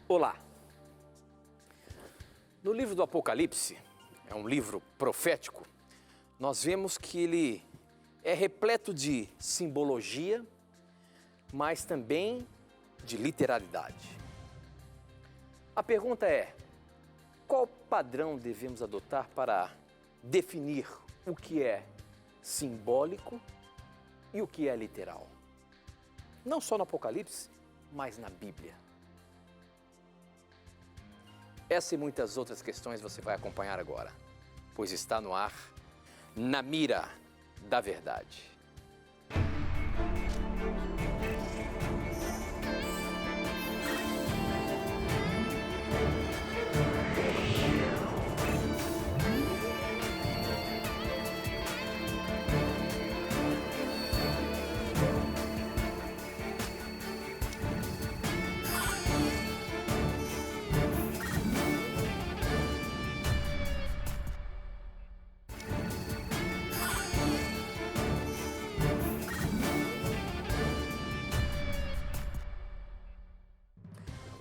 Olá! No livro do Apocalipse, é um livro profético, nós vemos que ele é repleto de simbologia, mas também de literalidade. A pergunta é, qual padrão devemos adotar para definir o que é simbólico e o que é literal? Não só no Apocalipse, mas na Bíblia. Essa e muitas outras questões você vai acompanhar agora, pois está no ar, Na Mira da Verdade.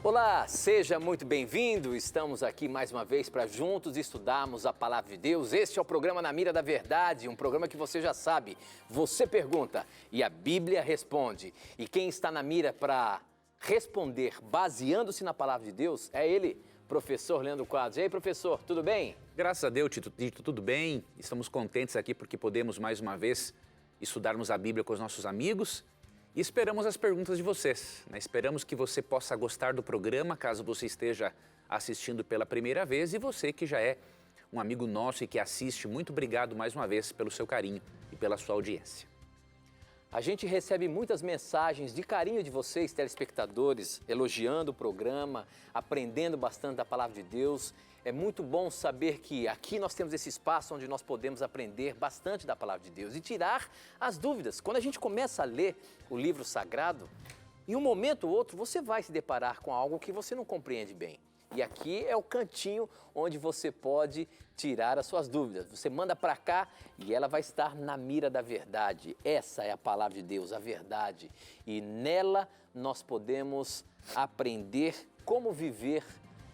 Olá, seja muito bem-vindo. Estamos aqui mais uma vez para juntos estudarmos a Palavra de Deus. Este é o programa Na Mira da Verdade, um programa que você já sabe. Você pergunta e a Bíblia responde. E quem está na mira para responder baseando-se na Palavra de Deus é ele, professor Leandro Quadros. E aí, professor, tudo bem? Graças a Deus, Tito, tudo bem? Estamos contentes aqui porque podemos mais uma vez estudarmos a Bíblia com os nossos amigos. E esperamos as perguntas de vocês, né? Esperamos que você possa gostar do programa, caso você esteja assistindo pela primeira vez. E você que já é um amigo nosso e que assiste, muito obrigado mais uma vez pelo seu carinho e pela sua audiência. A gente recebe muitas mensagens de carinho de vocês, telespectadores, elogiando o programa, aprendendo bastante da Palavra de Deus. É muito bom saber que aqui nós temos esse espaço onde nós podemos aprender bastante da Palavra de Deus e tirar as dúvidas. Quando a gente começa a ler o livro sagrado, em um momento ou outro você vai se deparar com algo que você não compreende bem. E aqui é o cantinho onde você pode tirar as suas dúvidas. Você manda para cá e ela vai estar na mira da verdade. Essa é a Palavra de Deus, a verdade. E nela nós podemos aprender como viver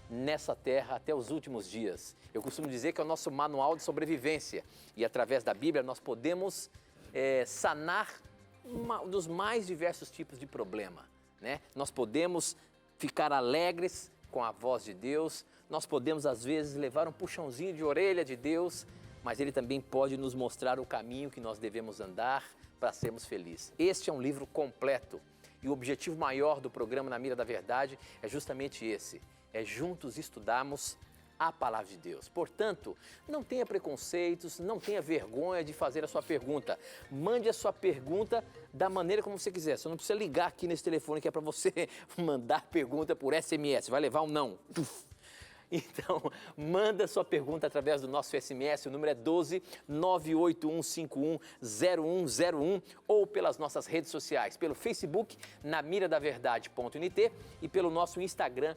nessa terra até os últimos dias. Eu costumo dizer que é o nosso manual de sobrevivência. E através da Bíblia nós podemos sanar um dos mais diversos tipos de problema, né? Nós podemos ficar alegres com a voz de Deus, nós podemos às vezes levar um puxãozinho de orelha de Deus, mas Ele também pode nos mostrar o caminho que nós devemos andar para sermos felizes. Este é um livro completo e o objetivo maior do programa Na Mira da Verdade é justamente esse, é juntos estudarmos a Palavra de Deus. Portanto, não tenha preconceitos, não tenha vergonha de fazer a sua pergunta. Mande a sua pergunta da maneira como você quiser. Você não precisa ligar aqui nesse telefone que é para você mandar pergunta por SMS. Vai levar um não. Então, manda sua pergunta através do nosso SMS, o número é 12 981510101 ou pelas nossas redes sociais, pelo Facebook, namiradaverdade.nt e pelo nosso Instagram,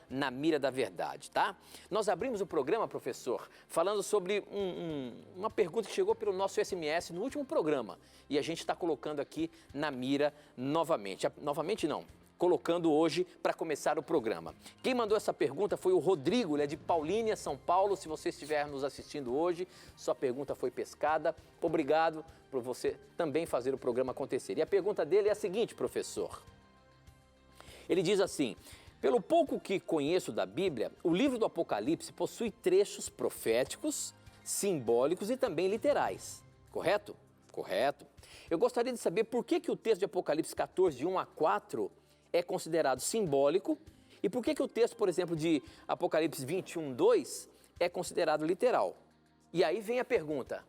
@namiradaverdade, tá? Nós abrimos o programa, professor, falando sobre uma pergunta que chegou pelo nosso SMS no último programa e a gente está colocando aqui na mira novamente. Novamente não. Colocando hoje para começar o programa. Quem mandou essa pergunta foi o Rodrigo, ele é de Paulínia, São Paulo. Se você estiver nos assistindo hoje, sua pergunta foi pescada. Obrigado por você também fazer o programa acontecer. E a pergunta dele é a seguinte, professor. Ele diz assim, pelo pouco que conheço da Bíblia, o livro do Apocalipse possui trechos proféticos, simbólicos e também literais, correto? Correto. Eu gostaria de saber por que o texto de Apocalipse 14, de 1 a 4, é considerado simbólico e por que o texto, por exemplo, de Apocalipse 21, 2 é considerado literal? E aí vem a pergunta,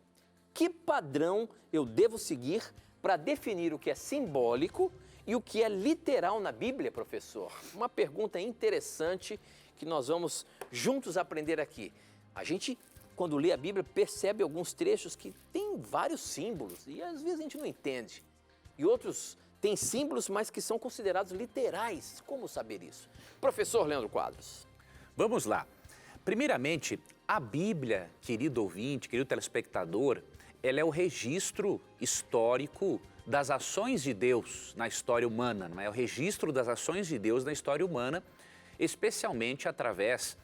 que padrão eu devo seguir para definir o que é simbólico e o que é literal na Bíblia, professor? Uma pergunta interessante que nós vamos juntos aprender aqui. A gente, quando lê a Bíblia, percebe alguns trechos que têm vários símbolos e às vezes a gente não entende. E outros têm símbolos, mas que são considerados literais. Como saber isso? Professor Leandro Quadros. Vamos lá. Primeiramente, a Bíblia, querido ouvinte, querido telespectador, ela é o registro histórico das ações de Deus na história humana, não é? O registro das ações de Deus na história humana especialmente através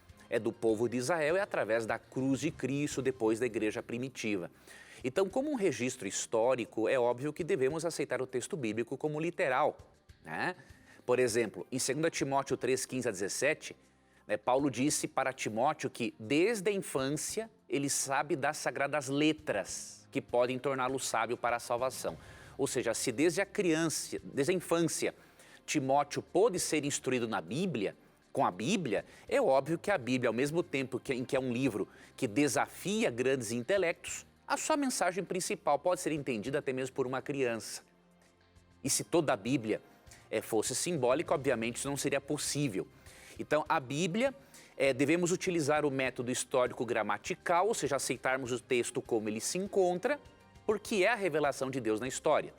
do povo de Israel e através da cruz de Cristo depois da igreja primitiva. Então, como um registro histórico, é óbvio que devemos aceitar o texto bíblico como literal, né? Por exemplo, em 2 Timóteo 3, 15 a 17, Paulo disse para Timóteo que desde a infância ele sabe das sagradas letras que podem torná-lo sábio para a salvação. Ou seja, se desde a infância, Timóteo pôde ser instruído na Bíblia, com a Bíblia, é óbvio que a Bíblia, ao mesmo tempo em que é um livro que desafia grandes intelectos, a sua mensagem principal pode ser entendida até mesmo por uma criança. E se toda a Bíblia fosse simbólica, obviamente isso não seria possível. Então, a Bíblia, devemos utilizar o método histórico-gramatical, ou seja, aceitarmos o texto como ele se encontra, porque é a revelação de Deus na história.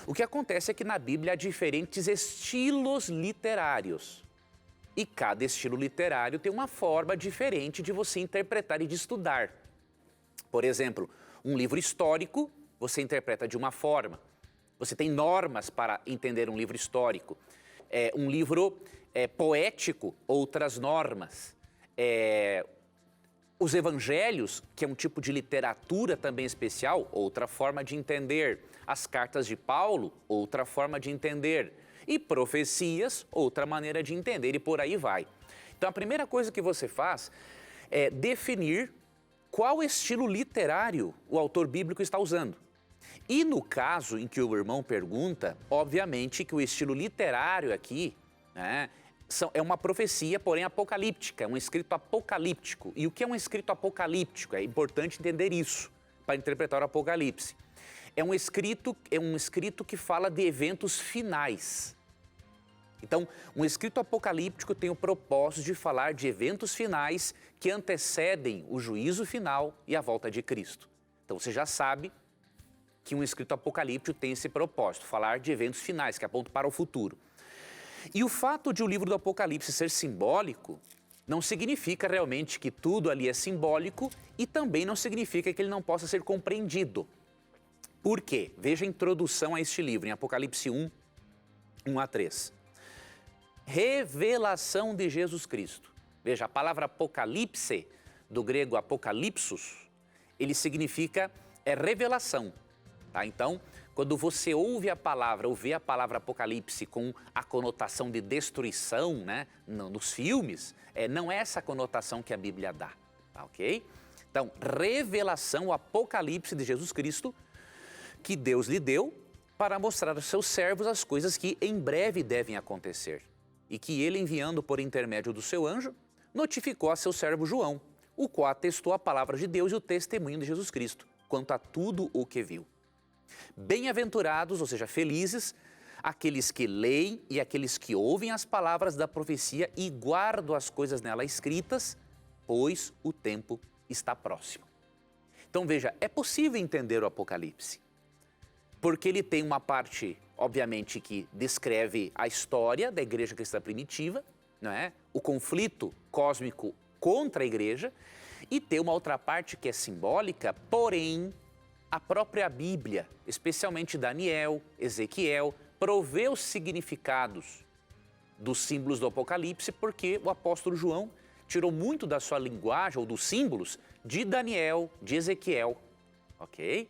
O que acontece é que na Bíblia há diferentes estilos literários. E cada estilo literário tem uma forma diferente de você interpretar e de estudar. Por exemplo, um livro histórico você interpreta de uma forma. Você tem normas para entender um livro histórico. Um livro poético, outras normas. Os evangelhos, que é um tipo de literatura também especial, outra forma de entender. As cartas de Paulo, outra forma de entender. E profecias, outra maneira de entender, e por aí vai. Então, a primeira coisa que você faz é definir qual estilo literário o autor bíblico está usando. E no caso em que o irmão pergunta, obviamente que o estilo literário aqui, né, é uma profecia, porém apocalíptica, é um escrito apocalíptico. E o que é um escrito apocalíptico? É importante entender isso para interpretar o Apocalipse. É um escrito que fala de eventos finais. Então, um escrito apocalíptico tem o propósito de falar de eventos finais que antecedem o juízo final e a volta de Cristo. Então, você já sabe que um escrito apocalíptico tem esse propósito, falar de eventos finais, que apontam para o futuro. E o fato de o livro do Apocalipse ser simbólico não significa realmente que tudo ali é simbólico e também não significa que ele não possa ser compreendido. Por quê? Veja a introdução a este livro, em Apocalipse 1, 1 a 3. Revelação de Jesus Cristo. Veja, a palavra apocalipse, do grego apokalipsos, ele significa revelação. Tá? Então, quando você ouve a palavra, ou vê a palavra apocalipse com a conotação de destruição, né, nos filmes, não é essa conotação que a Bíblia dá, tá, ok? Então, revelação, o apocalipse de Jesus Cristo, que Deus lhe deu para mostrar aos seus servos as coisas que em breve devem acontecer. E que ele, enviando por intermédio do seu anjo, notificou a seu servo João, o qual atestou a palavra de Deus e o testemunho de Jesus Cristo, quanto a tudo o que viu. Bem-aventurados, ou seja, felizes, aqueles que leem e aqueles que ouvem as palavras da profecia e guardam as coisas nela escritas, pois o tempo está próximo. Então veja, é possível entender o Apocalipse, porque ele tem uma parte, obviamente, que descreve a história da igreja cristã primitiva, não é? O conflito cósmico contra a igreja, e tem uma outra parte que é simbólica, porém, a própria Bíblia, especialmente Daniel, Ezequiel, provê os significados dos símbolos do Apocalipse, porque o apóstolo João tirou muito da sua linguagem, ou dos símbolos, de Daniel, de Ezequiel, ok?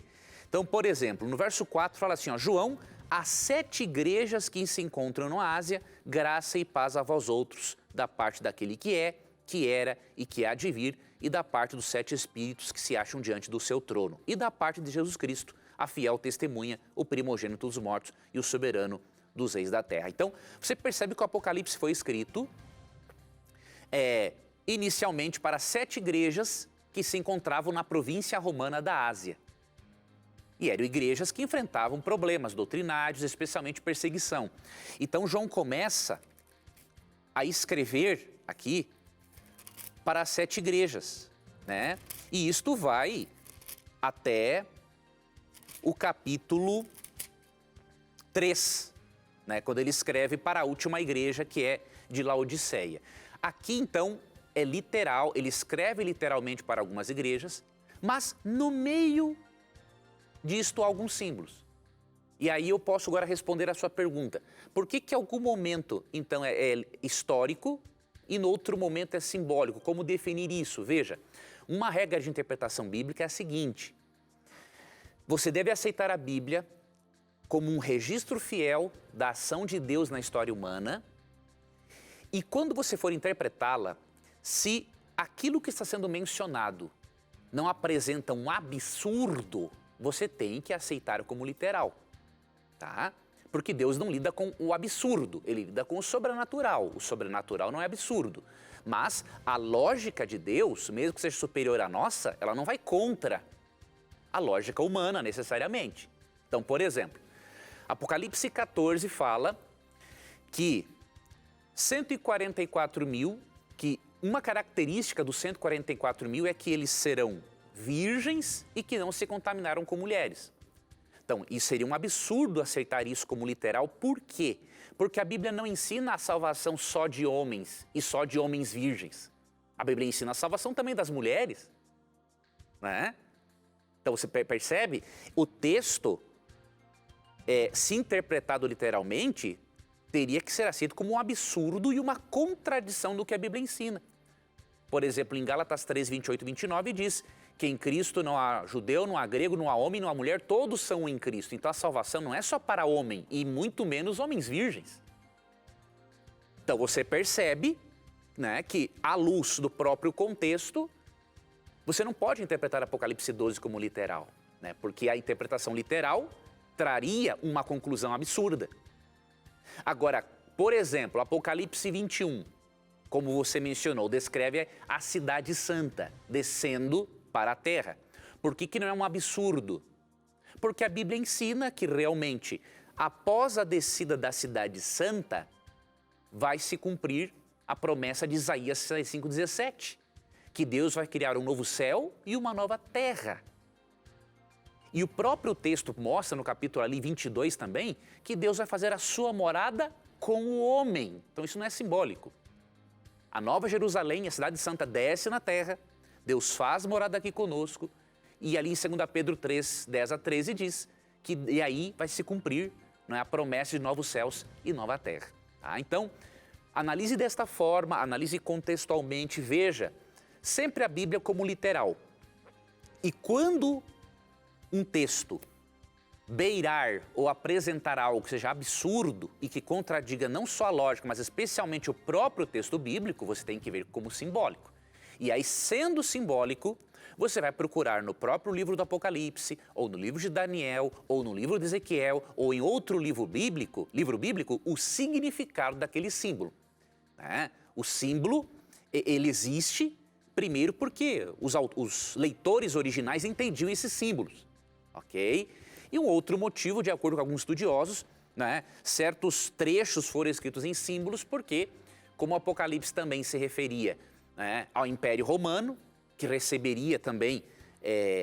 Então, por exemplo, no verso 4 fala assim, ó, João, às 7 igrejas que se encontram na Ásia, graça e paz a vós outros, da parte daquele que é, que era e que há de vir, e da parte dos 7 espíritos que se acham diante do seu trono, e da parte de Jesus Cristo, a fiel testemunha, o primogênito dos mortos e o soberano dos reis da terra. Então, você percebe que o Apocalipse foi escrito inicialmente para 7 igrejas que se encontravam na província romana da Ásia. E eram igrejas que enfrentavam problemas doutrinários, especialmente perseguição. Então, João começa a escrever aqui para as 7 igrejas, né? E isto vai até o capítulo 3, né? Quando ele escreve para a última igreja, que é de Laodiceia. Aqui, então, é literal, ele escreve literalmente para algumas igrejas, mas no meio disto há alguns símbolos. E aí eu posso agora responder a sua pergunta. Por que que em algum momento, então, é histórico e no outro momento é simbólico. Como definir isso? Veja, uma regra de interpretação bíblica é a seguinte: você deve aceitar a Bíblia como um registro fiel da ação de Deus na história humana, e quando você for interpretá-la, se aquilo que está sendo mencionado não apresenta um absurdo, você tem que aceitar como literal, tá? Porque Deus não lida com o absurdo, ele lida com o sobrenatural. O sobrenatural não é absurdo. Mas a lógica de Deus, mesmo que seja superior à nossa, ela não vai contra a lógica humana necessariamente. Então, por exemplo, Apocalipse 14 fala que 144 mil, que uma característica dos 144 mil é que eles serão virgens e que não se contaminaram com mulheres. Então, isso seria um absurdo aceitar isso como literal. Por quê? Porque a Bíblia não ensina a salvação só de homens e só de homens virgens. A Bíblia ensina a salvação também das mulheres, né? Então, você percebe? O texto, se interpretado literalmente, teria que ser aceito como um absurdo e uma contradição do que a Bíblia ensina. Por exemplo, em Gálatas 3, 28 e 29 diz que em Cristo não há judeu, não há grego, não há homem, não há mulher, todos são em Cristo. Então a salvação não é só para homem e muito menos homens virgens. Então você percebe, né, que à luz do próprio contexto, você não pode interpretar Apocalipse 12 como literal, né, porque a interpretação literal traria uma conclusão absurda. Agora, por exemplo, Apocalipse 21, como você mencionou, descreve a cidade santa descendo para a terra. Por que não é um absurdo? Porque a Bíblia ensina que realmente, após a descida da cidade santa, vai se cumprir a promessa de Isaías 5,17, que Deus vai criar um novo céu e uma nova terra. E o próprio texto mostra no capítulo ali 22 também, que Deus vai fazer a sua morada com o homem. Então isso não é simbólico. A Nova Jerusalém, a cidade santa, desce na terra, Deus faz morada aqui conosco, e ali em 2 Pedro 3, 10 a 13 diz que e aí vai se cumprir, né, a promessa de novos céus e nova terra. Tá? Então, analise desta forma, analise contextualmente, veja sempre a Bíblia como literal. E quando um texto beirar ou apresentar algo que seja absurdo e que contradiga não só a lógica, mas especialmente o próprio texto bíblico, você tem que ver como simbólico. E aí, sendo simbólico, você vai procurar no próprio livro do Apocalipse, ou no livro de Daniel, ou no livro de Ezequiel, ou em outro livro bíblico, o significado daquele símbolo. Né? O símbolo, ele existe, primeiro porque os leitores originais entendiam esses símbolos, ok? E um outro motivo, de acordo com alguns estudiosos, né, certos trechos foram escritos em símbolos porque, como o Apocalipse também se referia, né, ao Império Romano, que receberia também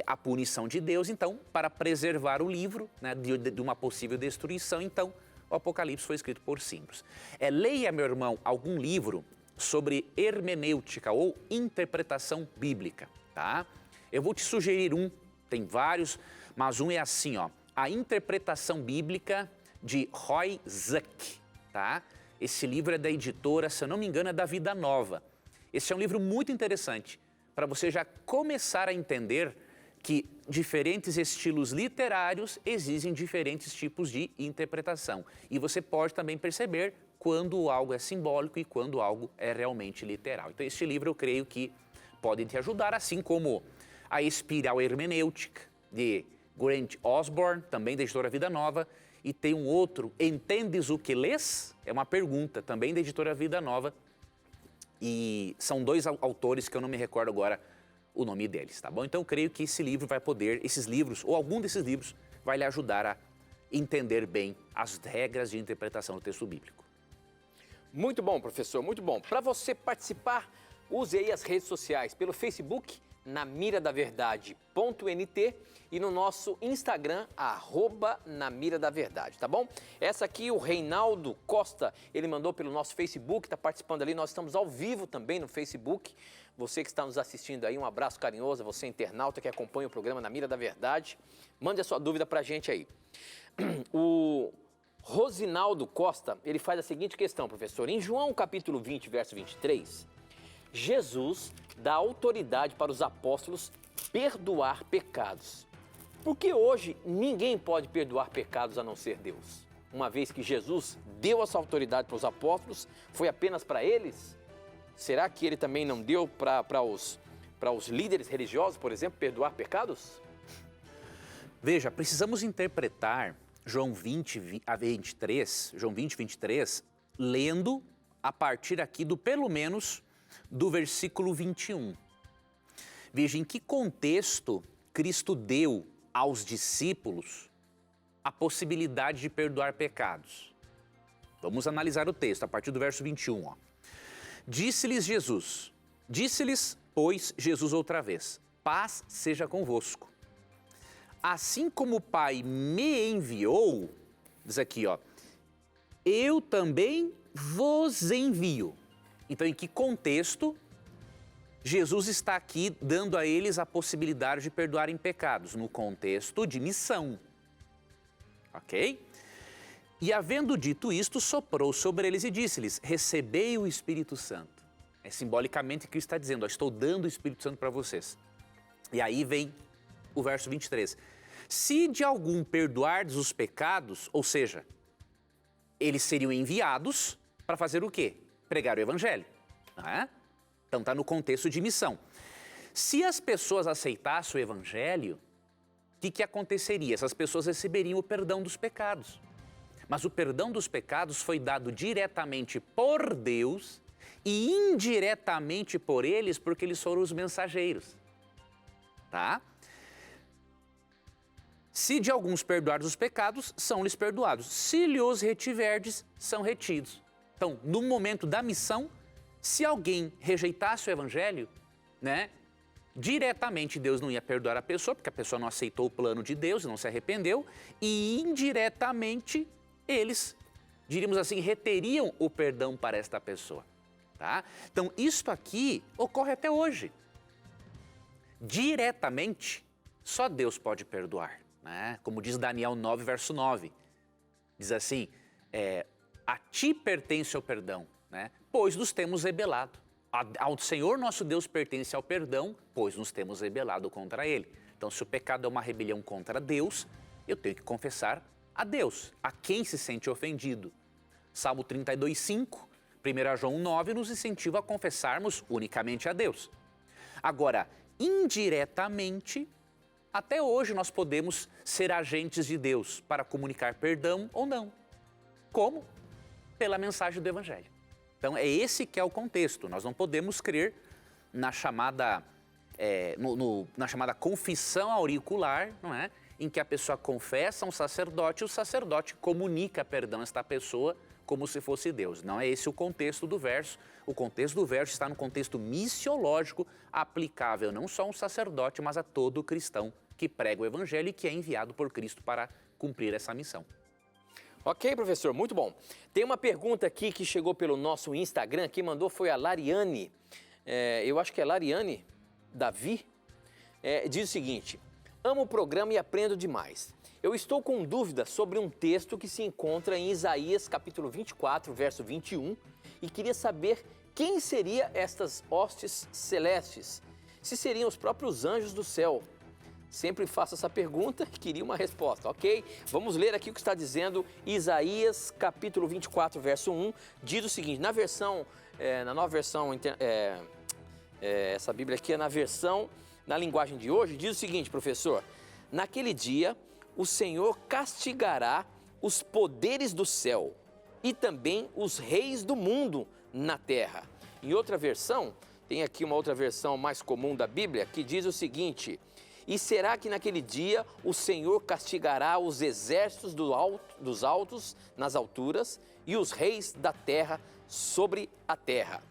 a punição de Deus, então, para preservar o livro, né, de uma possível destruição, então, o Apocalipse foi escrito por símbolos. Leia, meu irmão, algum livro sobre hermenêutica ou interpretação bíblica, tá? Eu vou te sugerir um, tem vários, mas um é assim, ó, A Interpretação Bíblica de Roy Zuck, tá? Esse livro é da editora, se eu não me engano, é da Vida Nova. Esse é um livro muito interessante para você já começar a entender que diferentes estilos literários exigem diferentes tipos de interpretação. E você pode também perceber quando algo é simbólico e quando algo é realmente literal. Então, este livro eu creio que pode te ajudar, assim como A Espiral Hermenêutica, de Grant Osborne, também da editora Vida Nova, e tem um outro, Entendes o que lês? É uma pergunta, também da editora Vida Nova, e são dois autores que eu não me recordo agora o nome deles, tá bom? Então eu creio que esse livro vai poder, esses livros, ou algum desses livros, vai lhe ajudar a entender bem as regras de interpretação do texto bíblico. Muito bom, professor, muito bom. Para você participar, use aí as redes sociais, pelo Facebook, namiradaverdade.nt e no nosso Instagram, @namiradaverdade, tá bom? Essa aqui, o Reinaldo Costa, ele mandou pelo nosso Facebook, está participando ali, nós estamos ao vivo também no Facebook. Você que está nos assistindo aí, um abraço carinhoso, você internauta que acompanha o programa Na Mira da Verdade, mande a sua dúvida para a gente aí. O Rosinaldo Costa, ele faz a seguinte questão, professor. Em João capítulo 20, verso 23, Jesus dá autoridade para os apóstolos perdoar pecados. Por que hoje ninguém pode perdoar pecados a não ser Deus? Uma vez que Jesus deu essa autoridade para os apóstolos, foi apenas para eles? Será que ele também não deu para os líderes religiosos, por exemplo, perdoar pecados? Veja, precisamos interpretar João 20 a 23, João 20, 23, lendo a partir aqui do, pelo menos, do versículo 21. Veja em que contexto Cristo deu aos discípulos a possibilidade de perdoar pecados. Vamos analisar o texto a partir do verso 21. Ó. Disse-lhes, pois, Jesus outra vez, paz seja convosco. Assim como o Pai me enviou, diz aqui, ó, eu também vos envio. Então, em que contexto Jesus está aqui dando a eles a possibilidade de perdoarem pecados? No contexto de missão. Ok? E havendo dito isto, soprou sobre eles e disse-lhes, recebei o Espírito Santo. É simbolicamente que Cristo está dizendo, ó, estou dando o Espírito Santo para vocês. E aí vem o verso 23. Se de algum perdoardes os pecados, ou seja, eles seriam enviados para fazer o quê? Pregar o Evangelho. Não é? Então está no contexto de missão. Se as pessoas aceitassem o Evangelho, o que aconteceria? Essas pessoas receberiam o perdão dos pecados. Mas o perdão dos pecados foi dado diretamente por Deus e indiretamente por eles, porque eles foram os mensageiros. Tá? Se de alguns perdoardes os pecados, são-lhes perdoados. Se lhes retiverdes, são retidos. Então, no momento da missão, se alguém rejeitasse o Evangelho, né, diretamente Deus não ia perdoar a pessoa, porque a pessoa não aceitou o plano de Deus e não se arrependeu, e indiretamente eles, diríamos assim, reteriam o perdão para esta pessoa. Tá? Então, isso aqui ocorre até hoje. Diretamente, só Deus pode perdoar. Né? Como diz Daniel 9, verso 9. Diz assim, a ti pertence o perdão, né? Pois nos temos rebelado. Ao Senhor nosso Deus pertence ao perdão, pois nos temos rebelado contra Ele. Então, se o pecado é uma rebelião contra Deus, eu tenho que confessar a Deus, a quem se sente ofendido. Salmo 32, 5, 1 João 9 nos incentiva a confessarmos unicamente a Deus. Agora, indiretamente, até hoje nós podemos ser agentes de Deus para comunicar perdão ou não. Como? Pela mensagem do Evangelho. Então é esse que é o contexto. Nós não podemos crer na chamada, na chamada confissão auricular, não é? Em que a pessoa confessa um sacerdote e o sacerdote comunica perdão a esta pessoa como se fosse Deus. Não é esse o contexto do verso. O contexto do verso está no contexto missiológico, aplicável não só a um sacerdote, mas a todo cristão que prega o Evangelho e que é enviado por Cristo para cumprir essa missão. Ok, professor, muito bom. Tem uma pergunta aqui que chegou pelo nosso Instagram, quem mandou foi a Lariane, eu acho que é Lariane Davi, diz o seguinte, amo o programa e aprendo demais. Eu estou com dúvida sobre um texto que se encontra em Isaías capítulo 24, verso 21, e queria saber quem seriam estas hostes celestes, se seriam os próprios anjos do céu. Sempre faço essa pergunta e queria uma resposta, ok? Vamos ler aqui o que está dizendo Isaías, capítulo 24, verso 1. Diz o seguinte, na nova versão, essa Bíblia aqui é na linguagem de hoje, diz o seguinte, professor. Naquele dia, o Senhor castigará os poderes do céu e também os reis do mundo na terra. Em outra versão, tem aqui uma outra versão mais comum da Bíblia, que diz o seguinte... E será que naquele dia o Senhor castigará os exércitos dos altos nas alturas e os reis da terra sobre a terra?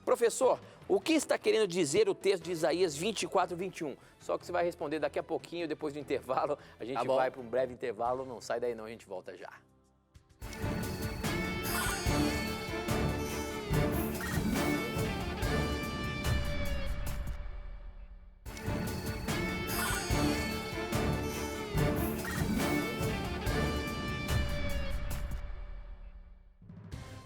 Professor, o que está querendo dizer o texto de Isaías 24, 21? Só que você vai responder daqui a pouquinho, depois do intervalo. A gente vai para um breve intervalo, não sai daí não, a gente volta já.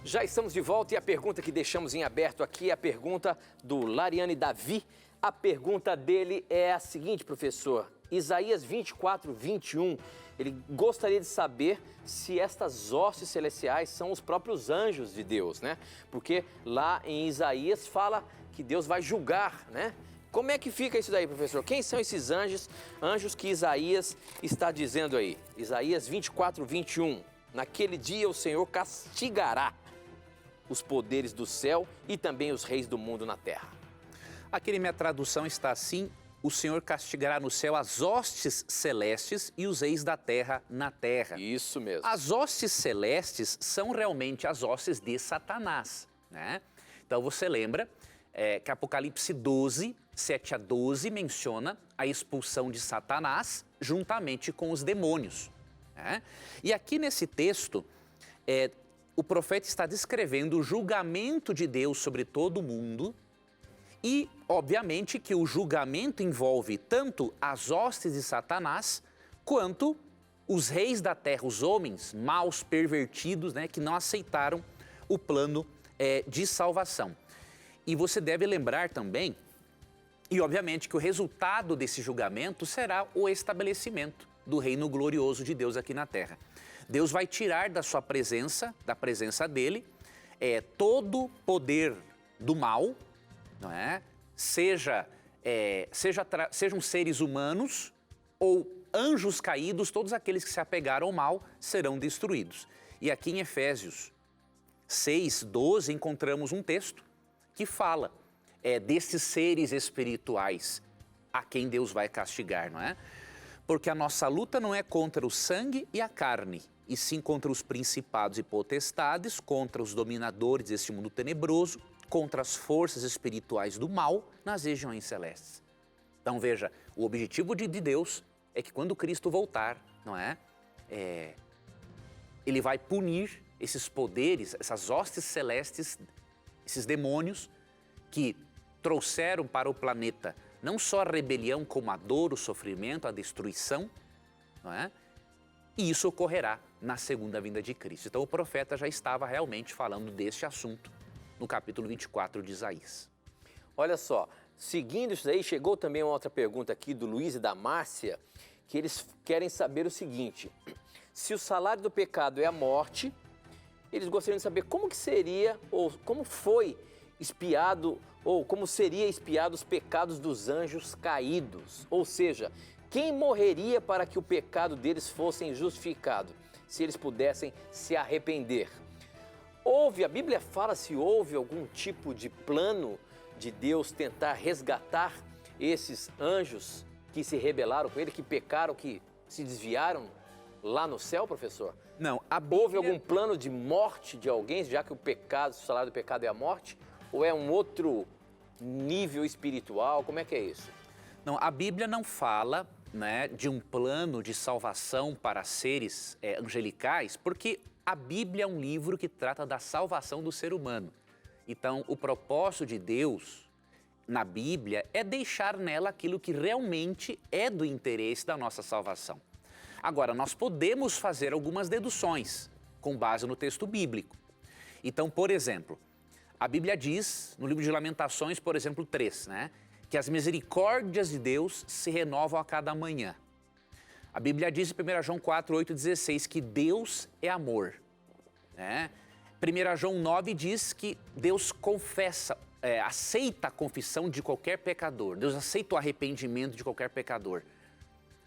Já estamos de volta e a pergunta que deixamos em aberto aqui é a pergunta do Lariane Davi. A pergunta dele é a seguinte, professor. Isaías 24, 21, ele gostaria de saber se estas hostes celestiais são os próprios anjos de Deus, né? Porque lá em Isaías fala que Deus vai julgar, né? Como é que fica isso daí, professor? Quem são esses anjos que Isaías está dizendo aí? Isaías 24, 21. Naquele dia o Senhor castigará os poderes do céu e também os reis do mundo na terra. Aqui na minha tradução está assim: o Senhor castigará no céu as hostes celestes e os reis da terra na terra. Isso mesmo. As hostes celestes são realmente as hostes de Satanás, né? Então você lembra que Apocalipse 12, 7 a 12 menciona a expulsão de Satanás juntamente com os demônios, né? E aqui nesse texto, o profeta está descrevendo o julgamento de Deus sobre todo o mundo e, obviamente, que o julgamento envolve tanto as hostes de Satanás quanto os reis da terra, os homens maus, pervertidos, né, que não aceitaram o plano de salvação. E você deve lembrar também, e obviamente, que o resultado desse julgamento será o estabelecimento do reino glorioso de Deus aqui na terra. Deus vai tirar da sua presença, da presença dele, todo poder do mal, não é? Sejam seres humanos ou anjos caídos, todos aqueles que se apegaram ao mal serão destruídos. E aqui em Efésios 6, 12, encontramos um texto que fala desses seres espirituais a quem Deus vai castigar, não é? Porque a nossa luta não é contra o sangue e a carne, e sim contra os principados e potestades, contra os dominadores desse mundo tenebroso, contra as forças espirituais do mal nas regiões celestes. Então veja, o objetivo de Deus é que quando Cristo voltar, não é? Ele vai punir esses poderes, essas hostes celestes, esses demônios que trouxeram para o planeta não só a rebelião, como a dor, o sofrimento, a destruição, não é? E isso ocorrerá na segunda vinda de Cristo. Então o profeta já estava realmente falando deste assunto no capítulo 24 de Isaías. Olha só, seguindo isso daí, chegou também uma outra pergunta aqui do Luiz e da Márcia, que eles querem saber o seguinte: se o salário do pecado é a morte, eles gostariam de saber como que seria, ou como foi expiado, ou como seria expiado os pecados dos anjos caídos. Ou seja, quem morreria para que o pecado deles fosse justificado, se eles pudessem se arrepender? A Bíblia fala se houve algum tipo de plano de Deus tentar resgatar esses anjos que se rebelaram com ele, que pecaram, que se desviaram lá no céu, professor? Não, Houve algum plano de morte de alguém, já que o salário do pecado é a morte? Ou é um outro nível espiritual? Como é que é isso? Não, a Bíblia não fala, né, de um plano de salvação para seres angelicais, porque a Bíblia é um livro que trata da salvação do ser humano. Então, o propósito de Deus na Bíblia é deixar nela aquilo que realmente é do interesse da nossa salvação. Agora, nós podemos fazer algumas deduções com base no texto bíblico. Então, por exemplo, a Bíblia diz, no livro de Lamentações, por exemplo, 3, né, que as misericórdias de Deus se renovam a cada manhã. A Bíblia diz em 1 João 4, 8, 16 que Deus é amor, né? 1 João 9 diz que Deus aceita a confissão de qualquer pecador. Deus aceita o arrependimento de qualquer pecador.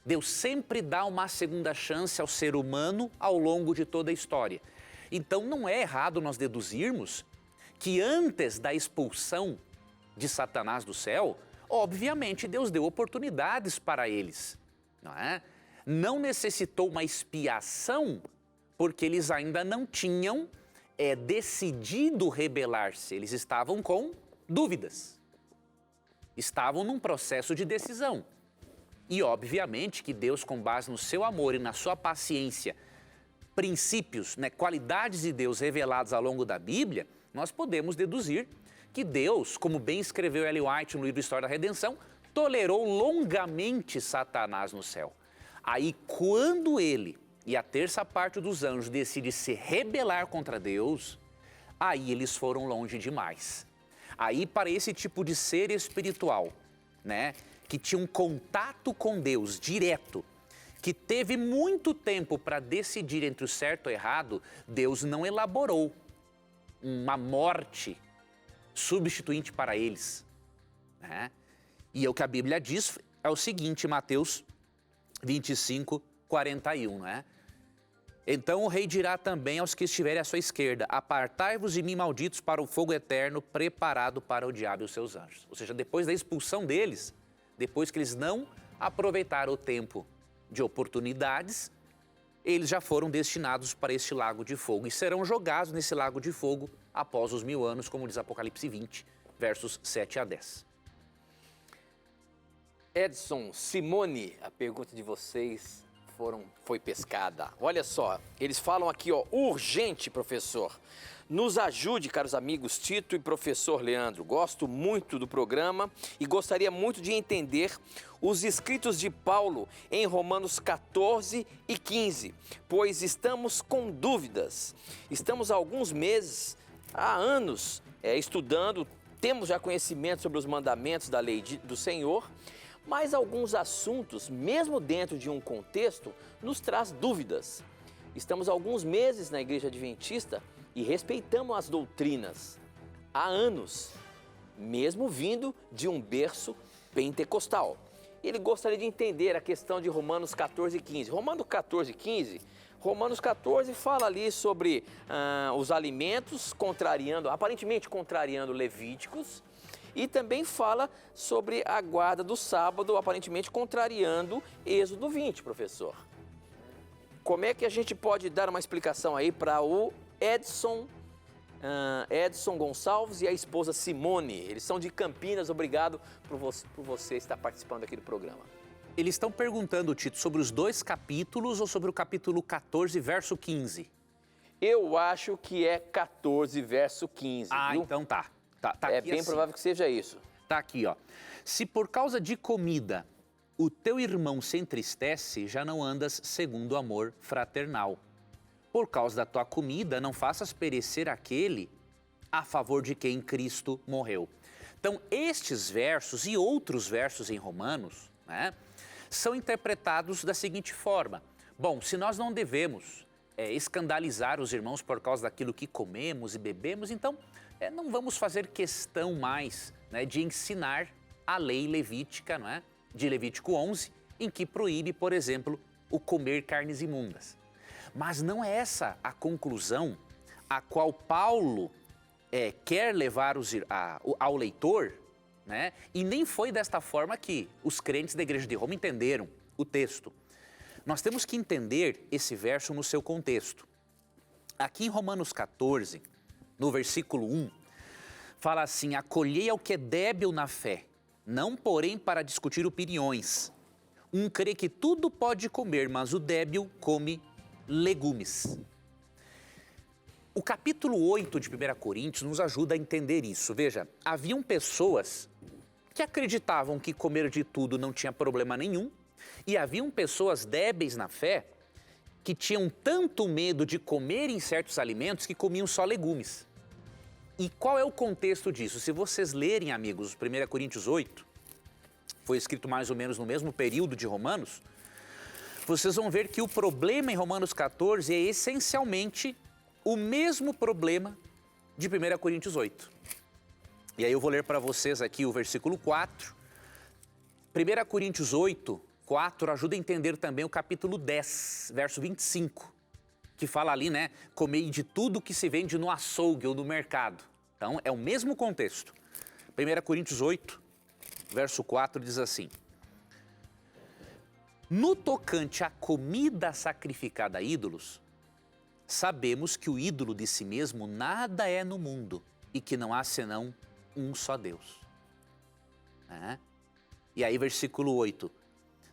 Deus sempre dá uma segunda chance ao ser humano ao longo de toda a história. Então não é errado nós deduzirmos que antes da expulsão de Satanás do céu, obviamente Deus deu oportunidades para eles, não é? Não necessitou uma expiação, porque eles ainda não tinham decidido rebelar-se. Eles estavam com dúvidas. Estavam num processo de decisão. E obviamente que Deus, com base no seu amor e na sua paciência, princípios, né, qualidades de Deus reveladas ao longo da Bíblia, nós podemos deduzir que Deus, como bem escreveu Ellen White no livro História da Redenção, tolerou longamente Satanás no céu. Aí, quando ele e a terça parte dos anjos decidem se rebelar contra Deus, aí eles foram longe demais. Aí para esse tipo de ser espiritual, né, que tinha um contato com Deus direto, que teve muito tempo para decidir entre o certo e o errado, Deus não elaborou uma morte substituinte para eles, né? E o que a Bíblia diz é o seguinte, Mateus 25, 41, né? Então o rei dirá também aos que estiverem à sua esquerda, apartai-vos de mim, malditos, para o fogo eterno, preparado para o diabo e os seus anjos. Ou seja, depois da expulsão deles, depois que eles não aproveitaram o tempo de oportunidades, eles já foram destinados para este lago de fogo e serão jogados nesse lago de fogo após os 1000 anos, como diz Apocalipse 20, versos 7 a 10. Edson, Simone, a pergunta de vocês foi pescada. Olha só, eles falam aqui, ó, urgente, professor. Nos ajude, caros amigos Tito e professor Leandro. Gosto muito do programa e gostaria muito de entender os escritos de Paulo em Romanos 14 e 15, pois estamos com dúvidas. Estamos há alguns meses, há anos, estudando, temos já conhecimento sobre os mandamentos da lei do Senhor, mas alguns assuntos, mesmo dentro de um contexto, nos traz dúvidas. Estamos há alguns meses na Igreja Adventista e respeitamos as doutrinas há anos, mesmo vindo de um berço pentecostal. Ele gostaria de entender a questão de Romanos 14 e 15. Romanos 14 e 15, Romanos 14 fala ali sobre os alimentos, aparentemente contrariando Levíticos, e também fala sobre a guarda do sábado, aparentemente contrariando Êxodo 20, professor. Como é que a gente pode dar uma explicação aí para o Edson Gonçalves e a esposa Simone? Eles são de Campinas, obrigado por você estar participando aqui do programa. Eles estão perguntando, Tito, sobre os 2 capítulos ou sobre o capítulo 14, verso 15? Eu acho que é 14, verso 15, viu? Então tá. Tá é bem provável que seja isso. Tá aqui, ó. Se por causa de comida o teu irmão se entristece, já não andas segundo o amor fraternal. Por causa da tua comida, não faças perecer aquele a favor de quem Cristo morreu. Então, estes versos e outros versos em Romanos, né, são interpretados da seguinte forma. Bom, se nós não devemos escandalizar os irmãos por causa daquilo que comemos e bebemos, então não vamos fazer questão mais, né, de ensinar a lei levítica, não é? De Levítico 11, em que proíbe, por exemplo, o comer carnes imundas. Mas não é essa a conclusão a qual Paulo quer levar ao leitor, né? E nem foi desta forma que os crentes da Igreja de Roma entenderam o texto. Nós temos que entender esse verso no seu contexto. Aqui em Romanos 14, no versículo 1, fala assim, acolhei ao que é débil na fé, não porém para discutir opiniões. Um crê que tudo pode comer, mas o débil come legumes. O capítulo 8 de 1 Coríntios nos ajuda a entender isso. Veja, haviam pessoas que acreditavam que comer de tudo não tinha problema nenhum, e haviam pessoas débeis na fé que tinham tanto medo de comerem certos alimentos que comiam só legumes. E qual é o contexto disso? Se vocês lerem, amigos, 1 Coríntios 8, foi escrito mais ou menos no mesmo período de Romanos, vocês vão ver que o problema em Romanos 14 é essencialmente o mesmo problema de 1 Coríntios 8. E aí eu vou ler para vocês aqui o versículo 4. 1 Coríntios 8, 4 ajuda a entender também o capítulo 10, verso 25, que fala ali, né, comei de tudo que se vende no açougue ou no mercado. Então, é o mesmo contexto. 1 Coríntios 8, verso 4 diz assim, no tocante à comida sacrificada a ídolos, sabemos que o ídolo de si mesmo nada é no mundo e que não há senão um só Deus. E aí, versículo 8,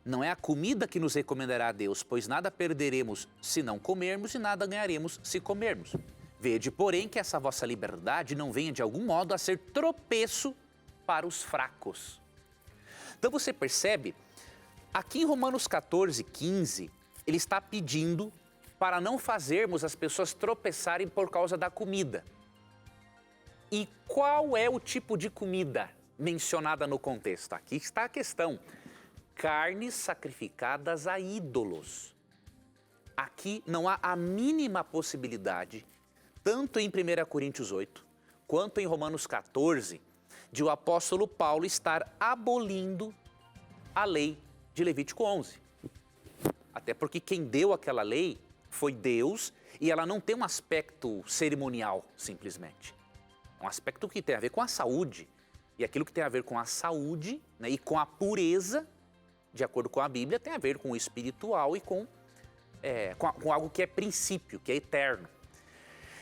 não é a comida que nos recomendará a Deus, pois nada perderemos se não comermos e nada ganharemos se comermos. Vede, porém, que essa vossa liberdade não venha de algum modo a ser tropeço para os fracos. Então você percebe, aqui em Romanos 14, 15, ele está pedindo para não fazermos as pessoas tropeçarem por causa da comida. E qual é o tipo de comida mencionada no contexto? Aqui está a questão. Carnes sacrificadas a ídolos. Aqui não há a mínima possibilidade, tanto em 1 Coríntios 8, quanto em Romanos 14, de o apóstolo Paulo estar abolindo a lei de Levítico 11. Até porque quem deu aquela lei foi Deus e ela não tem um aspecto cerimonial, simplesmente. É um aspecto que tem a ver com a saúde. E aquilo que tem a ver com a saúde, né, e com a pureza, de acordo com a Bíblia, tem a ver com o espiritual e com algo que é princípio, que é eterno.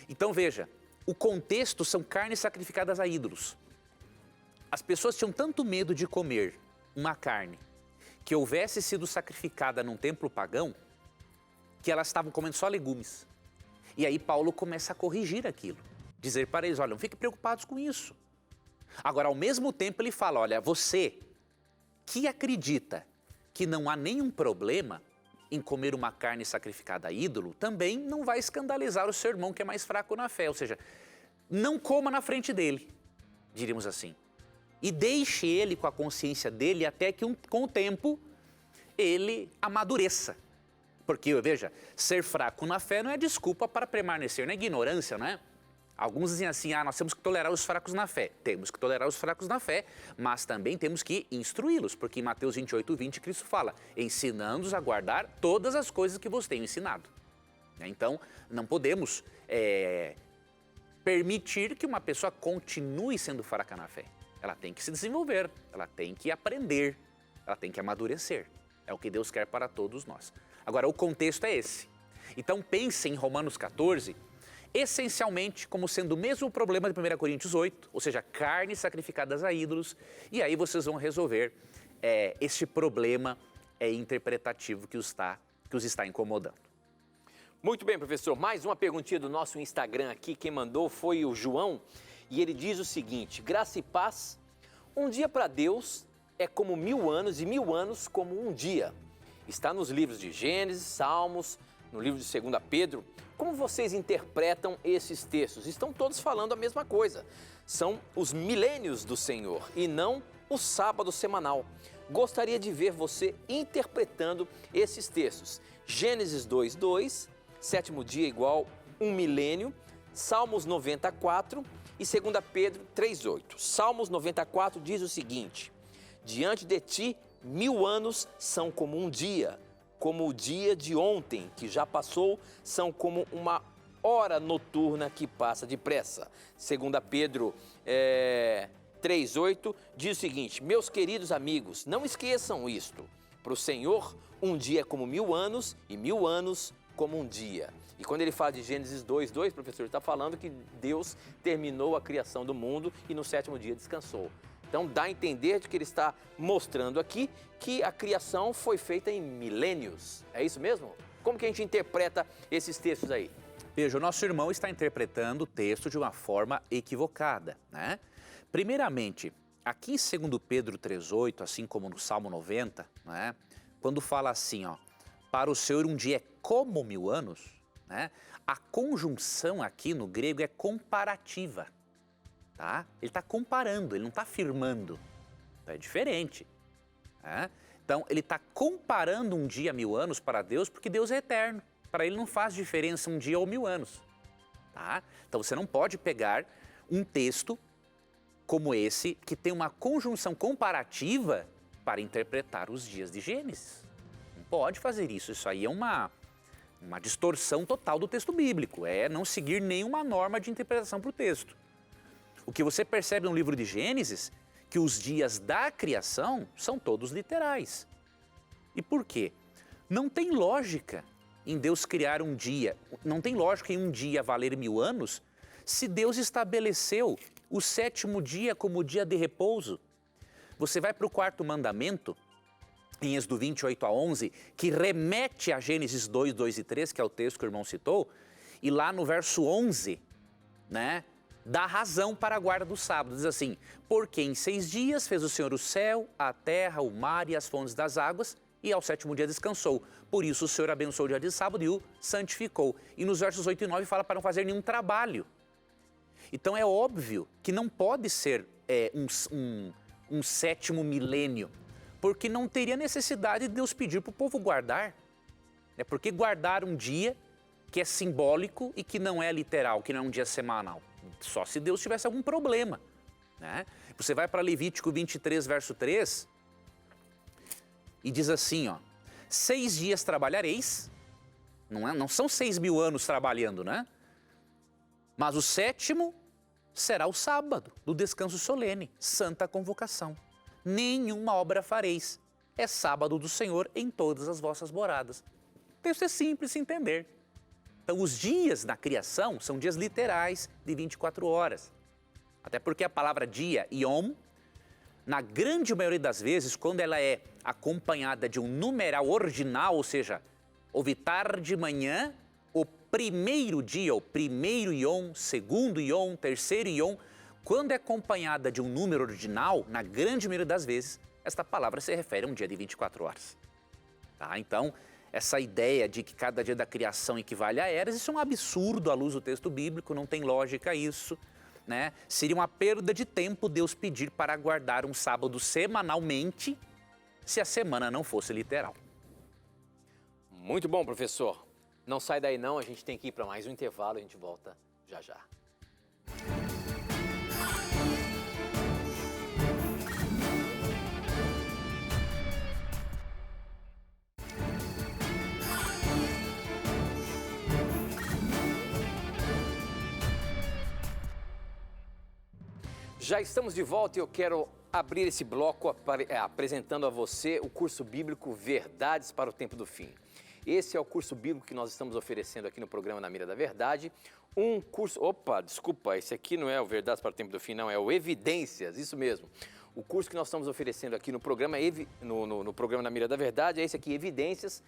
Então veja, o contexto são carnes sacrificadas a ídolos. As pessoas tinham tanto medo de comer uma carne que houvesse sido sacrificada num templo pagão, que elas estavam comendo só legumes. E aí Paulo começa a corrigir aquilo, dizer para eles, olha, não fiquem preocupados com isso. Agora, ao mesmo tempo, ele fala, olha, você que acredita que não há nenhum problema em comer uma carne sacrificada a ídolo, também não vai escandalizar o seu irmão que é mais fraco na fé. Ou seja, não coma na frente dele, diríamos assim. E deixe ele com a consciência dele até que com o tempo ele amadureça. Porque, veja, ser fraco na fé não é desculpa para permanecer na ignorância, não é? Alguns dizem assim, nós temos que tolerar os fracos na fé. Temos que tolerar os fracos na fé, mas também temos que instruí-los, porque em Mateus 28:20 Cristo fala, ensinando-os a guardar todas as coisas que vos tenho ensinado. Então, não podemos permitir que uma pessoa continue sendo fraca na fé. Ela tem que se desenvolver, ela tem que aprender, ela tem que amadurecer. É o que Deus quer para todos nós. Agora, o contexto é esse. Então, pense em Romanos 14, essencialmente como sendo o mesmo problema de 1 Coríntios 8, ou seja, carnes sacrificadas a ídolos, e aí vocês vão resolver este problema interpretativo que os está incomodando. Muito bem, professor. Mais uma perguntinha do nosso Instagram aqui. Quem mandou foi o João, e ele diz o seguinte, graça e paz, um dia para Deus é como 1000 anos e 1000 anos como um dia. Está nos livros de Gênesis, Salmos, no livro de 2 Pedro. Como vocês interpretam esses textos? Estão todos falando a mesma coisa. São os milênios do Senhor e não o sábado semanal. Gostaria de ver você interpretando esses textos. Gênesis 2:2, sétimo dia igual um milênio, Salmos 94 e 2 Pedro 3:8. Salmos 94 diz o seguinte, diante de ti 1000 anos são como um dia, como o dia de ontem, que já passou, são como uma hora noturna que passa depressa. 2 Pedro 3:8 diz o seguinte, meus queridos amigos, não esqueçam isto, para o Senhor um dia é como 1000 anos e 1000 anos como um dia. E quando ele fala de Gênesis 2:2, professor, ele está falando que Deus terminou a criação do mundo e no 7º dia descansou. Então dá a entender de que ele está mostrando aqui que a criação foi feita em milênios. É isso mesmo? Como que a gente interpreta esses textos aí? Veja, o nosso irmão está interpretando o texto de uma forma equivocada, né? Primeiramente, aqui em 2 Pedro 3:8, assim como no Salmo 90, né? Quando fala assim, ó, para o Senhor um dia é como 1000 anos, né? A conjunção aqui no grego é comparativa. Tá? Ele está comparando, ele não está afirmando. É diferente. Né? Então, ele está comparando um dia a 1000 anos para Deus, porque Deus é eterno. Para ele não faz diferença um dia ou 1000 anos. Tá? Então, você não pode pegar um texto como esse, que tem uma conjunção comparativa para interpretar os dias de Gênesis. Não pode fazer isso. Isso aí é uma distorção total do texto bíblico. É não seguir nenhuma norma de interpretação para o texto. O que você percebe no livro de Gênesis, que os dias da criação são todos literais. E por quê? Não tem lógica em Deus criar um dia, não tem lógica em um dia valer 1000 anos, se Deus estabeleceu o 7º dia como dia de repouso. Você vai para o 4º mandamento, em Êxodo 28:11, que remete a Gênesis 2:2 e 3, que é o texto que o irmão citou, e lá no verso 11, né? Dá razão para a guarda do sábado. Diz assim, porque em 6 dias fez o Senhor o céu, a terra, o mar e as fontes das águas, e ao 7º dia descansou. Por isso o Senhor abençoou o dia de sábado e o santificou. E nos versos 8 e 9 fala para não fazer nenhum trabalho. Então é óbvio que não pode ser um sétimo milênio, porque não teria necessidade de Deus pedir para o povo guardar. Porque guardar um dia que é simbólico e que não é literal, que não é um dia semanal. Só se Deus tivesse algum problema. Né? Você vai para Levítico 23, verso 3, e diz assim, ó, 6 dias trabalhareis, não são 6.000 anos trabalhando, né? Mas o 7º será o sábado, do descanso solene, santa convocação. Nenhuma obra fareis, é sábado do Senhor em todas as vossas moradas. Então isso é simples de entender. Então os dias na criação são dias literais de 24 horas. Até porque a palavra dia, yom, na grande maioria das vezes, quando ela é acompanhada de um numeral ordinal, ou seja, houve tarde, manhã, o primeiro dia, o primeiro yom, segundo yom, terceiro yom, quando é acompanhada de um número ordinal, na grande maioria das vezes, esta palavra se refere a um dia de 24 horas. Tá? Então, essa ideia de que cada dia da criação equivale a eras, isso é um absurdo à luz do texto bíblico, não tem lógica isso. Né? Seria uma perda de tempo Deus pedir para guardar um sábado semanalmente, se a semana não fosse literal. Muito bom, professor. Não sai daí não, a gente tem que ir para mais um intervalo, a gente volta já já. Já estamos de volta e eu quero abrir esse bloco apresentando a você o curso bíblico Verdades para o Tempo do Fim. Esse é o curso bíblico que nós estamos oferecendo aqui no programa Na Mira da Verdade. Um curso... Opa, desculpa, esse aqui não é o Verdades para o Tempo do Fim, não, é o Evidências, isso mesmo. O curso que nós estamos oferecendo aqui no programa, no programa Na Mira da Verdade é esse aqui, Evidências,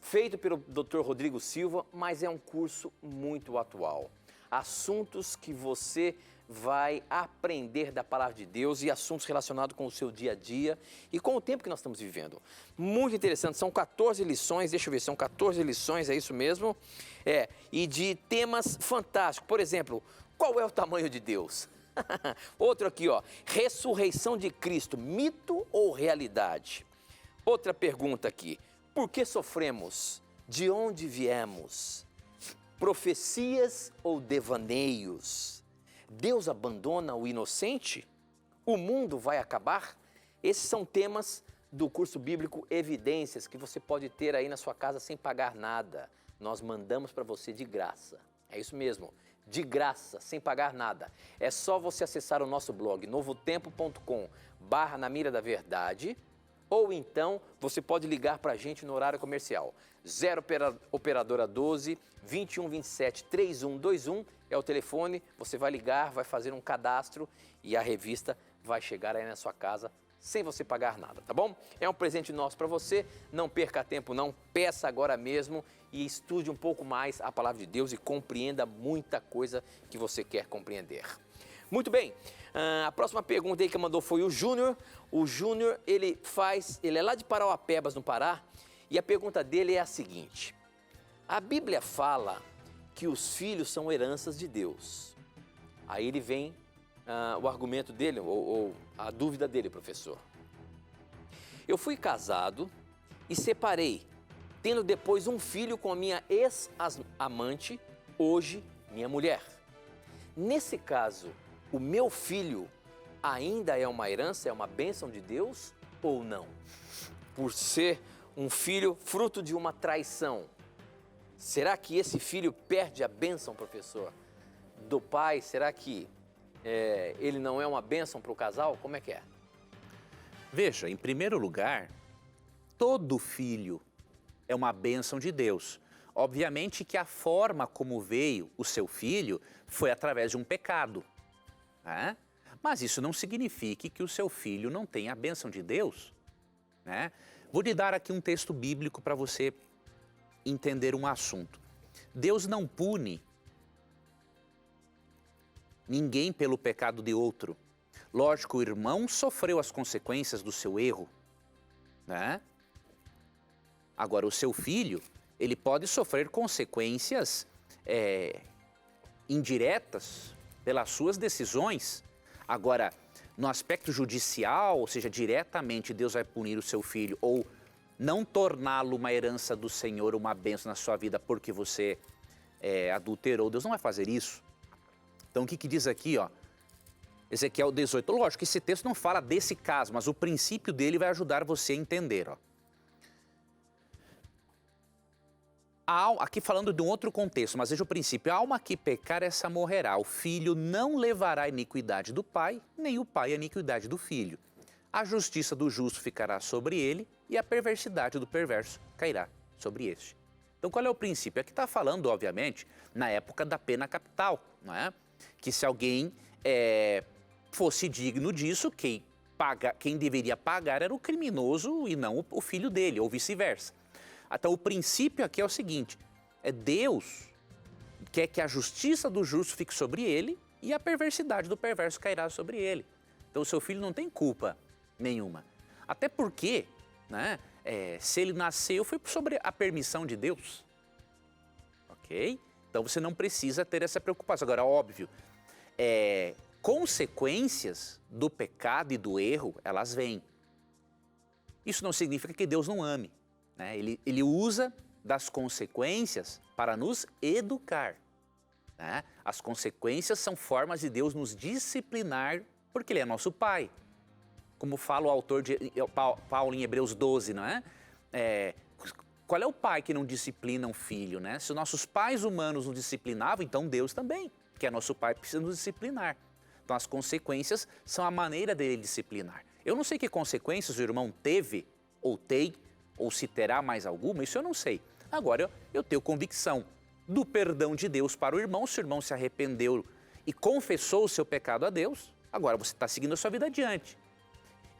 feito pelo Dr. Rodrigo Silva, mas é um curso muito atual. Assuntos que você vai aprender da Palavra de Deus e assuntos relacionados com o seu dia a dia e com o tempo que nós estamos vivendo. Muito interessante, são 14 lições, deixa eu ver, são 14 lições, é isso mesmo? E de temas fantásticos. Por exemplo, qual é o tamanho de Deus? Outro aqui, ó, ressurreição de Cristo, mito ou realidade? Outra pergunta aqui, por que sofremos? De onde viemos? Profecias ou devaneios? Deus abandona o inocente? O mundo vai acabar? Esses são temas do curso bíblico Evidências, que você pode ter aí na sua casa sem pagar nada. Nós mandamos para você de graça. É isso mesmo, de graça, sem pagar nada. É só você acessar o nosso blog novotempo.com/Na Mira da Verdade, ou então você pode ligar para a gente no horário comercial. 0 operadora 12 21 27 3121 é o telefone, você vai ligar, vai fazer um cadastro e a revista vai chegar aí na sua casa sem você pagar nada, tá bom? É um presente nosso para você, não perca tempo não, peça agora mesmo e estude um pouco mais a Palavra de Deus e compreenda muita coisa que você quer compreender. Muito bem, a próxima pergunta aí que mandou foi o Júnior. O Júnior, ele é lá de Parauapebas, no Pará, e a pergunta dele é a seguinte: a Bíblia fala que os filhos são heranças de Deus. Aí ele vem o argumento dele, ou a dúvida dele, professor. Eu fui casado e separei, tendo depois um filho com a minha ex-amante, hoje minha mulher. Nesse caso, o meu filho ainda é uma herança, é uma bênção de Deus ou não? Por ser um filho fruto de uma traição, será que esse filho perde a bênção, professor, do pai? Será que ele não é uma bênção para o casal? Como é que é? Veja, em primeiro lugar, todo filho é uma bênção de Deus. Obviamente que a forma como veio o seu filho foi através de um pecado, né? Mas isso não significa que o seu filho não tenha a bênção de Deus, né? Vou lhe dar aqui um texto bíblico para você entender um assunto. Deus não pune ninguém pelo pecado de outro. Lógico, o irmão sofreu as consequências do seu erro, né? Agora, o seu filho, ele pode sofrer consequências indiretas pelas suas decisões. Agora, no aspecto judicial, ou seja, diretamente Deus vai punir o seu filho ou não torná-lo uma herança do Senhor, uma bênção na sua vida porque você adulterou, Deus não vai fazer isso. Então, o que diz aqui, ó? Ezequiel 18. Lógico que esse texto não fala desse caso, mas o princípio dele vai ajudar você a entender, ó. Aqui falando de um outro contexto, mas veja o princípio. A alma que pecar, essa morrerá. O filho não levará a iniquidade do pai, nem o pai a iniquidade do filho. A justiça do justo ficará sobre ele e a perversidade do perverso cairá sobre este. Então, qual é o princípio? Aqui está falando, obviamente, na época da pena capital, não é? Que se alguém fosse digno disso, quem deveria pagar era o criminoso e não o filho dele, ou vice-versa. Então, o princípio aqui é o seguinte, Deus quer que a justiça do justo fique sobre ele e a perversidade do perverso cairá sobre ele. Então, o seu filho não tem culpa nenhuma. Até porque, né, se ele nasceu, foi sobre a permissão de Deus. Ok? Então, você não precisa ter essa preocupação. Agora, óbvio, consequências do pecado e do erro, elas vêm. Isso não significa que Deus não ame. Né? Ele usa das consequências para nos educar. Né? As consequências são formas de Deus nos disciplinar, porque Ele é nosso Pai. Como fala o autor Paulo em Hebreus 12, não é? Qual é o pai que não disciplina um filho, né? Se os nossos pais humanos nos disciplinavam, então Deus também, que é nosso Pai, precisa nos disciplinar. Então as consequências são a maneira dele disciplinar. Eu não sei que consequências o irmão teve, ou tem, ou se terá mais alguma, isso eu não sei. Agora, eu tenho convicção do perdão de Deus para o irmão. Se o irmão se arrependeu e confessou o seu pecado a Deus, agora você está seguindo a sua vida adiante.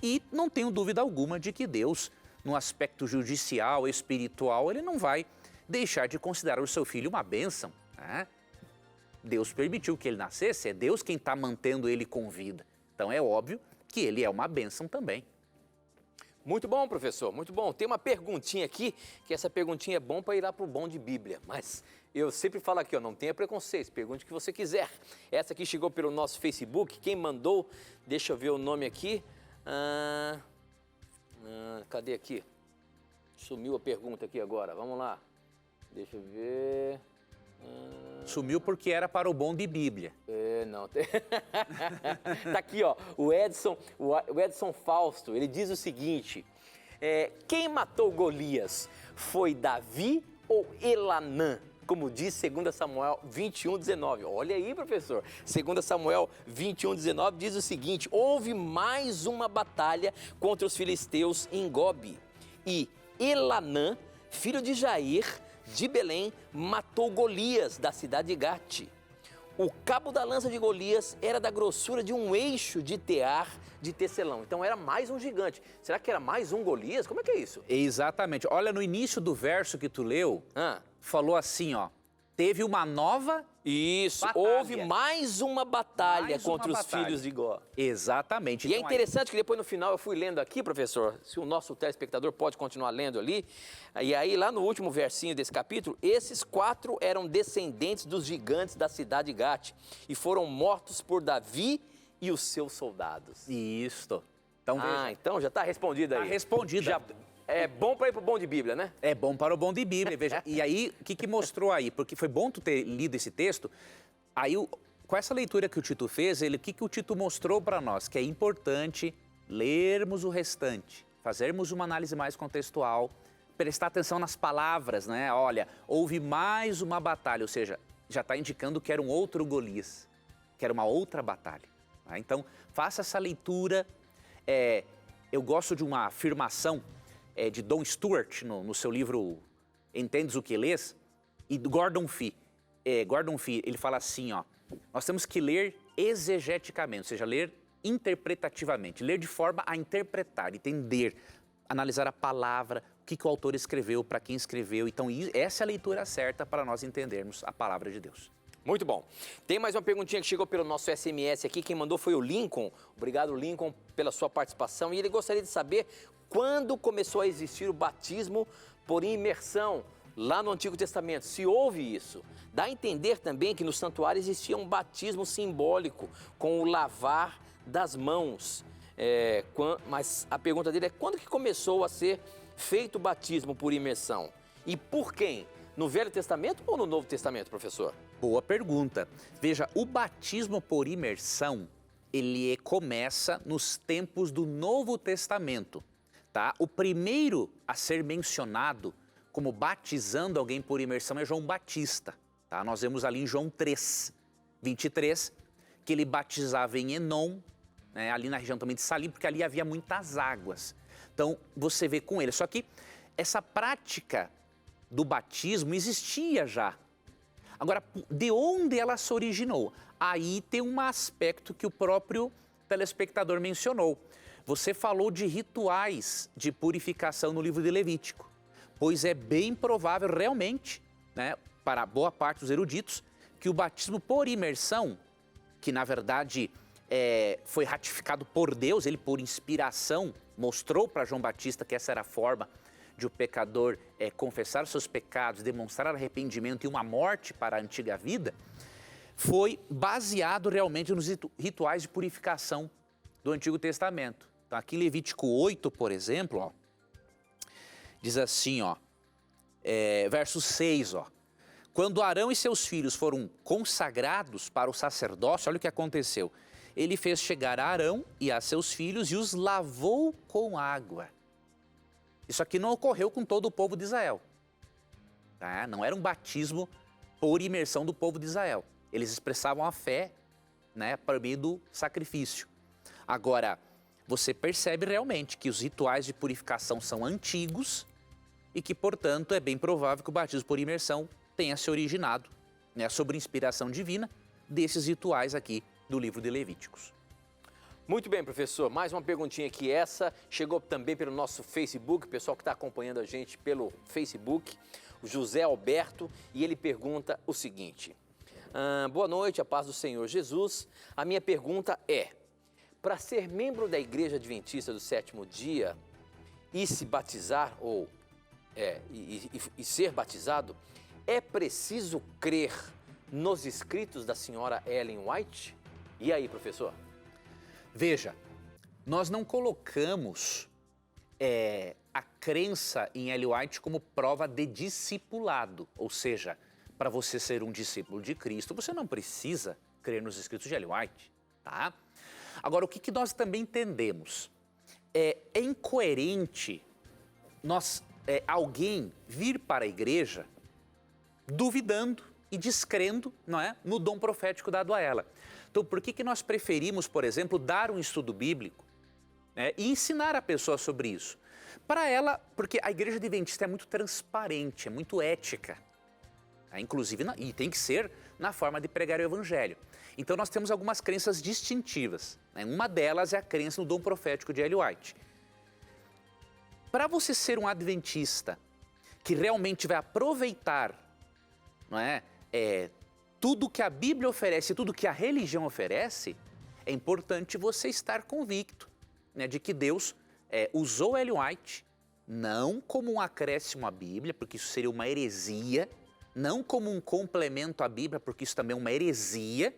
E não tenho dúvida alguma de que Deus, no aspecto judicial, espiritual, Ele não vai deixar de considerar o seu filho uma bênção. Né? Deus permitiu que ele nascesse, é Deus quem está mantendo ele com vida. Então é óbvio que ele é uma bênção também. Muito bom, professor, muito bom. Tem uma perguntinha aqui, que essa perguntinha é bom para ir lá para o Bom de Bíblia, mas eu sempre falo aqui, ó, não tenha preconceito, pergunte o que você quiser. Essa aqui chegou pelo nosso Facebook, quem mandou, deixa eu ver o nome aqui, cadê aqui? Sumiu a pergunta aqui agora, vamos lá, deixa eu ver... Sumiu porque era para o Bom de Bíblia. Não. Tá aqui, ó, o Edson Fausto, ele diz o seguinte, quem matou Golias foi Davi ou Elanã? Como diz 2 Samuel 21:19. Olha aí, professor. 2 Samuel 21:19 diz o seguinte, houve mais uma batalha contra os filisteus em Gobe. E Elanã, filho de Jair, de Belém, matou Golias, da cidade de Gate. O cabo da lança de Golias era da grossura de um eixo de tear de tecelão. Então era mais um gigante. Será que era mais um Golias? Como é que é isso? Exatamente. Olha, no início do verso que tu leu, falou assim, ó. Teve uma nova batalha. Houve mais uma batalha contra os filhos de Gó. Exatamente. E então, é interessante que depois no final eu fui lendo aqui, professor, se o nosso telespectador pode continuar lendo ali, e aí lá no último versinho desse capítulo, esses 4 eram descendentes dos gigantes da cidade de Gate e foram mortos por Davi e os seus soldados. Isso. Então, veja. Então já está respondido aí. Está respondido. Já... É bom para ir para o Bom de Bíblia, né? É bom para o Bom de Bíblia, veja. E aí, o que mostrou aí? Porque foi bom tu ter lido esse texto. Aí, com essa leitura que o Tito fez, o que o Tito mostrou para nós? Que é importante lermos o restante, fazermos uma análise mais contextual, prestar atenção nas palavras, né? Olha, houve mais uma batalha, ou seja, já está indicando que era um outro Golias, que era uma outra batalha. Tá? Então, faça essa leitura. Eu gosto de uma afirmação de Don Stewart, no seu livro Entendes o que Lês, e do Gordon Fee. Gordon Fee, ele fala assim, ó, nós temos que ler exegeticamente, ou seja, ler interpretativamente, ler de forma a interpretar, entender, analisar a palavra, o que o autor escreveu, para quem escreveu. Então, essa é a leitura certa para nós entendermos a palavra de Deus. Muito bom. Tem mais uma perguntinha que chegou pelo nosso SMS aqui. Quem mandou foi o Lincoln. Obrigado, Lincoln, pela sua participação. E ele gostaria de saber quando começou a existir o batismo por imersão lá no Antigo Testamento, se houve isso. Dá a entender também que no santuário existia um batismo simbólico com o lavar das mãos. Mas a pergunta dele é quando que começou a ser feito o batismo por imersão? E por quem? No Velho Testamento ou no Novo Testamento, professor? Boa pergunta. Veja, o batismo por imersão, ele começa nos tempos do Novo Testamento, tá? O primeiro a ser mencionado como batizando alguém por imersão é João Batista, tá? Nós vemos ali em João 3, 23, que ele batizava em Enom, né, ali na região também de Salim, porque ali havia muitas águas. Então, você vê com ele. Só que essa prática do batismo existia já. Agora, de onde ela se originou? Aí tem um aspecto que o próprio telespectador mencionou. Você falou de rituais de purificação no livro de Levítico, pois é bem provável realmente, né, para boa parte dos eruditos, que o batismo por imersão, que na verdade foi ratificado por Deus, ele por inspiração mostrou para João Batista que essa era a forma de o pecador confessar os seus pecados, demonstrar arrependimento e uma morte para a antiga vida, foi baseado realmente nos rituais de purificação do Antigo Testamento. Então, aqui Levítico 8, por exemplo, ó, diz assim, ó, verso 6, ó, quando Arão e seus filhos foram consagrados para o sacerdócio, olha o que aconteceu. Ele fez chegar a Arão e a seus filhos e os lavou com água. Isso aqui não ocorreu com todo o povo de Israel. Tá? Não era um batismo por imersão do povo de Israel. Eles expressavam a fé, né, por meio do sacrifício. Agora, você percebe realmente que os rituais de purificação são antigos e que, portanto, é bem provável que o batismo por imersão tenha se originado, né, sobre inspiração divina desses rituais aqui do livro de Levíticos. Muito bem, professor. Mais uma perguntinha aqui. Essa chegou também pelo nosso Facebook, o pessoal que está acompanhando a gente pelo Facebook, o José Alberto, e ele pergunta o seguinte. Boa noite, a paz do Senhor Jesus. A minha pergunta é, para ser membro da Igreja Adventista do Sétimo Dia e se batizar, e ser batizado, é preciso crer nos escritos da senhora Ellen White? E aí, professor? Veja, nós não colocamos a crença em Ellen White como prova de discipulado, ou seja, para você ser um discípulo de Cristo, você não precisa crer nos escritos de Ellen White, tá? Agora, o que nós também entendemos? É incoerente alguém vir para a igreja duvidando e descrendo, não é, no dom profético dado a ela. Então, por que nós preferimos, por exemplo, dar um estudo bíblico, né, e ensinar a pessoa sobre isso? Para ela, porque a igreja adventista é muito transparente, é muito ética, né, inclusive, e tem que ser na forma de pregar o evangelho. Então, nós temos algumas crenças distintivas, né? Uma delas é a crença no dom profético de Ellen White. Para você ser um adventista que realmente vai aproveitar, não é, tudo que a Bíblia oferece, tudo que a religião oferece, é importante você estar convicto, né, de que Deus usou Ellen White não como um acréscimo à Bíblia, porque isso seria uma heresia, não como um complemento à Bíblia, porque isso também é uma heresia,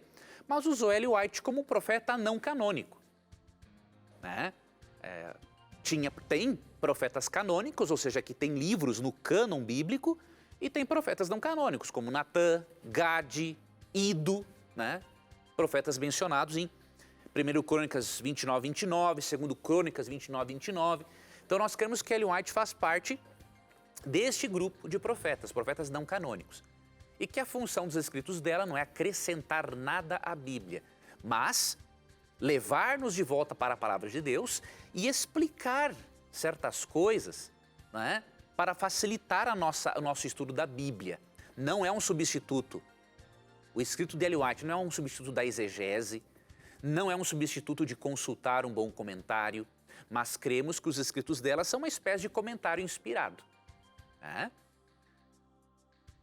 mas usou Ellen White como um profeta não canônico, né? Tem profetas canônicos, ou seja, que tem livros no cânon bíblico, e tem profetas não canônicos, como Natã, Gade, Ido, né? Profetas mencionados em 1 Crônicas 29, 29, 2 Crônicas 29, 29. Então nós cremos que Ellen White faz parte deste grupo de profetas não canônicos. E que a função dos escritos dela não é acrescentar nada à Bíblia, mas levar-nos de volta para a palavra de Deus e explicar certas coisas, né, para facilitar o nosso estudo da Bíblia. Não é um substituto. O escrito de Ellen White não é um substituto da exegese, não é um substituto de consultar um bom comentário, mas cremos que os escritos dela são uma espécie de comentário inspirado, né?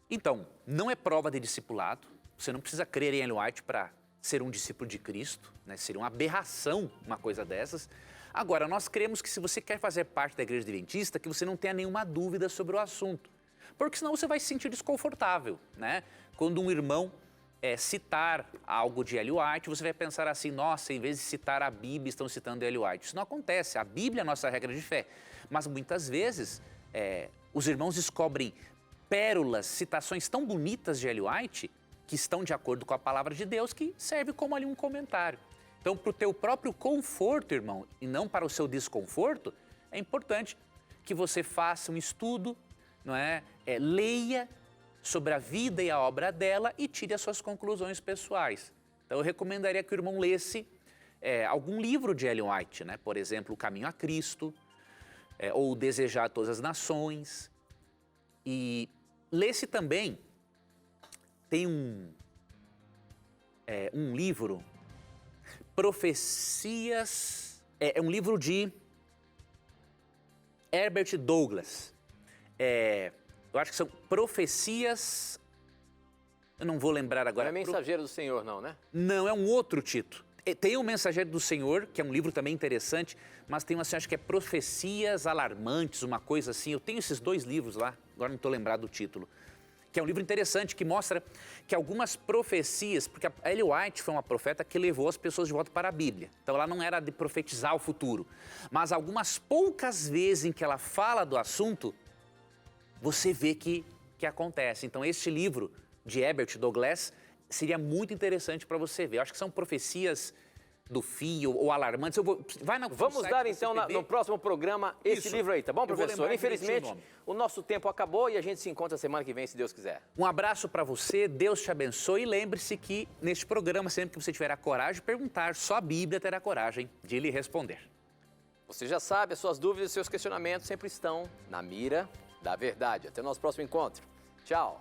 Então, não é prova de discipulado, você não precisa crer em Ellen White para ser um discípulo de Cristo, né? Seria uma aberração uma coisa dessas. Agora, nós cremos que se você quer fazer parte da Igreja Adventista, que você não tenha nenhuma dúvida sobre o assunto. porque senão você vai se sentir desconfortável, né? Quando um irmão citar algo de Ellen White, você vai pensar assim, nossa, em vez de citar a Bíblia, estão citando Ellen White. Isso não acontece, a Bíblia é a nossa regra de fé. Mas muitas vezes, os irmãos descobrem pérolas, citações tão bonitas de Ellen White, que estão de acordo com a palavra de Deus, que serve como ali um comentário. Então, para o teu próprio conforto, irmão, e não para o seu desconforto, é importante que você faça um estudo, não é? Leia sobre a vida e a obra dela e tire as suas conclusões pessoais. Então, eu recomendaria que o irmão lesse algum livro de Ellen White, né? Por exemplo, O Caminho a Cristo, ou Desejar Todas as Nações. E lesse também, tem um livro, Profecias, é um livro de Herbert Douglass. Eu acho que são Profecias, eu não vou lembrar agora. Não é Mensageiro do Senhor, não, né? Não, é um outro título. Tem o Mensageiro do Senhor, que é um livro também interessante, mas tem assim, acho que é Profecias Alarmantes, uma coisa assim. Eu tenho esses 2 livros lá, agora não estou lembrado do título. Que é um livro interessante, que mostra que algumas profecias, porque a Ellen White foi uma profeta que levou as pessoas de volta para a Bíblia. Então ela não era de profetizar o futuro. Mas algumas poucas vezes em que ela fala do assunto, você vê que acontece. Então este livro de Herbert Douglass seria muito interessante para você ver. Eu acho que são profecias do fim ou alarmantes. Vamos dar então no próximo programa esse livro aí, tá bom, professor? Infelizmente, o nosso tempo acabou e a gente se encontra semana que vem, se Deus quiser. Um abraço para você, Deus te abençoe e lembre-se que neste programa, sempre que você tiver a coragem de perguntar, só a Bíblia terá coragem de lhe responder. Você já sabe, as suas dúvidas e seus questionamentos sempre estão na mira da verdade. Até o nosso próximo encontro. Tchau!